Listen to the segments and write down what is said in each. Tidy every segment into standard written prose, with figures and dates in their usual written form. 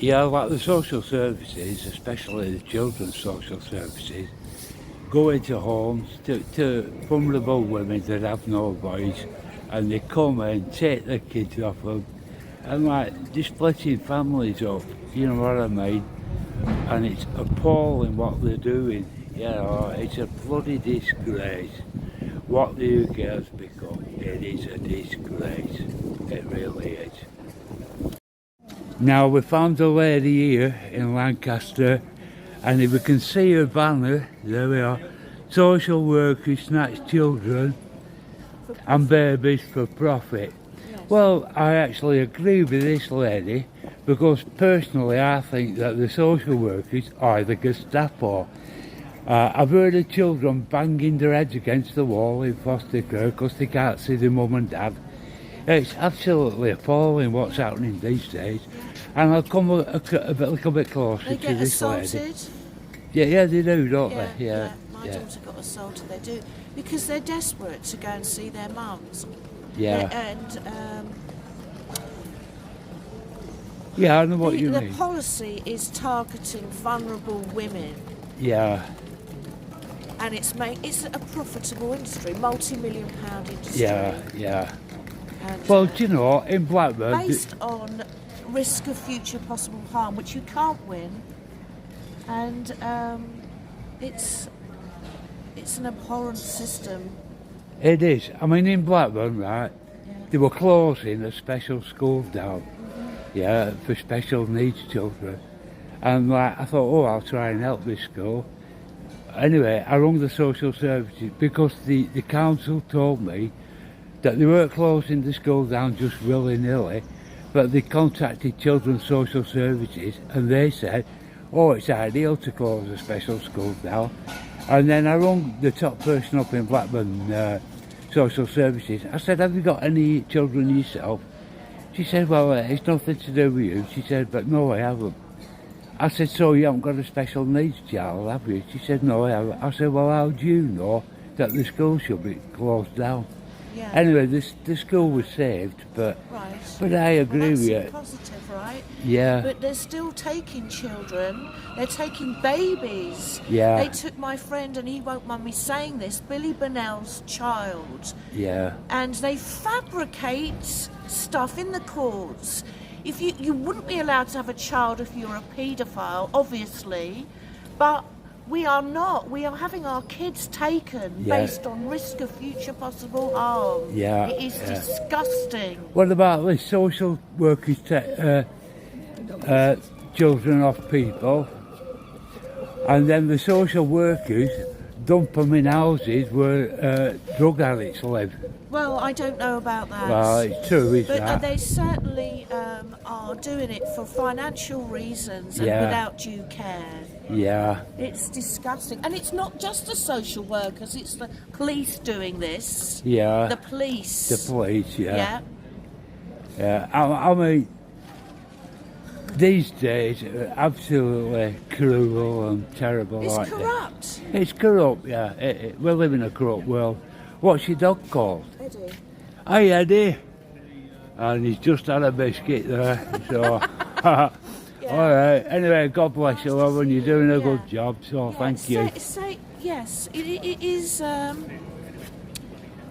Yeah, like the social services, especially the children's social services, go into homes to vulnerable women that have no voice, and they come and take their kids off them, and like they're splitting families up, you know what I mean? And it's appalling what they're doing, you know, it's a bloody disgrace. What the UK has become, it is a disgrace, it really is. Now we found a lady here in Lancaster, and if we can see her banner, there we are, social workers snatch children and babies for profit. Yes. Well, I actually agree with this lady, because personally I think that the social workers are the Gustapo. I've heard of children banging their heads against the wall in foster care because they can't see their mum and dad. It's absolutely appalling what's happening these days. And I'll come a little bit closer They to get this assaulted. lady. Yeah, they do, don't Yeah, they? Yeah. My daughter got assaulted. They do because they're desperate to go and see their mums. Yeah. And Yeah, I know what you the mean. policy is targeting vulnerable women, Yeah, and it's a profitable industry, multi-million-pound industry. yeah. And, Well, do you know, in Blackburn, based on risk of future possible harm, which you can't win, and it's an abhorrent system. it is. I mean, in Blackburn, right, Yeah. they were closing a special school down, yeah, for special needs children. And like, I thought, oh, I'll try and help this school. Anyway, I rung the social services because the council told me that they weren't closing the school down just willy-nilly, but they contacted Children's Social Services and they said, oh, it's ideal to close a special school down. And then I rung the top person up in Blackburn Social Services. I said, have you got any children yourself? She said, well, it's nothing to do with you. She said, but no, I haven't. I said, so you haven't got a special needs child, have you? She said, no, I haven't. I said, well, how do you know that the school should be closed down? Yeah. Anyway, the school was saved, but I agree with you. That's positive, right? Yeah. But they're still taking children. They're taking babies. Yeah. They took my friend, and he won't mind me saying this, Billy Burnell's child. Yeah. And they fabricate stuff in the courts. If you wouldn't be allowed to have a child if you're a paedophile, obviously, but we are not. We are having our kids taken based on risk of future possible harm. Yeah. It is disgusting. What about the social workers take children off people, and then the social workers dump them in houses where drug addicts live? Well, I don't know about that. Well, it's true, is But that? they certainly are doing it for financial reasons and Yeah. without due care. Yeah. It's disgusting. And it's not just the social workers, it's the police doing this. Yeah. The police. The police, Yeah. Yeah. I mean, these days are absolutely cruel and terrible. It's like this. corrupt. It's corrupt, yeah. We live in a corrupt world. What's your dog called? Eddie. Hi, Eddie. And he's just had a biscuit there, so... All right. Anyway, God bless you, love, and you're doing a good job, so thank you. Yes, it is...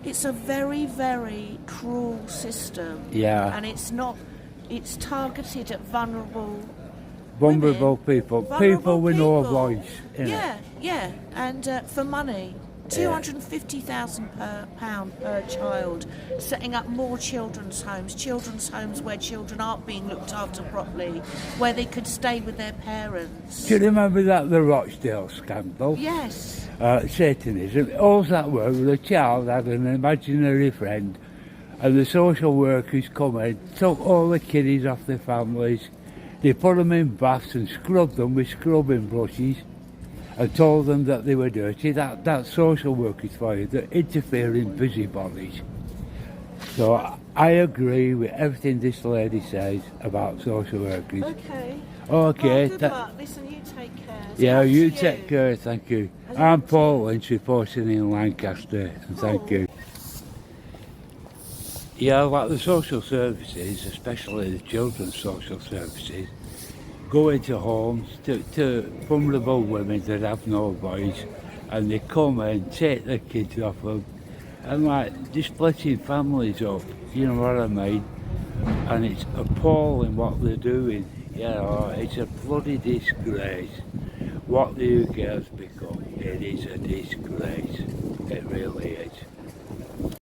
it's a very, very cruel system. Yeah. And it's not... It's targeted at vulnerable people. Vulnerable People with no people. voice. Yeah. And for money. £250,000 per child, setting up more children's homes where children aren't being looked after properly, where they could stay with their parents. Do you remember the Rochdale scandal? Yes. Satanism. All that were the child had an imaginary friend, and the social workers come in, took all the kiddies off their families, they put them in baths and scrubbed them with scrubbing brushes, and told them that they were dirty. That's social workers for you, the interfering busybodies. So I agree with everything this lady says about social workers. Okay. Okay. Well, good luck. Listen, you take care. Yeah, Thanks you to take care, thank you. I'm Paul Lynch, reporting in Lancaster, and thank you. Yeah, like the social services, especially the children's social services, go into homes to vulnerable women that have no voice, and they come and take their kids off them, and like just splitting families up, you know what I mean? And it's appalling what they're doing, you know, it's a bloody disgrace. What the UK has become, it is a disgrace, it really is.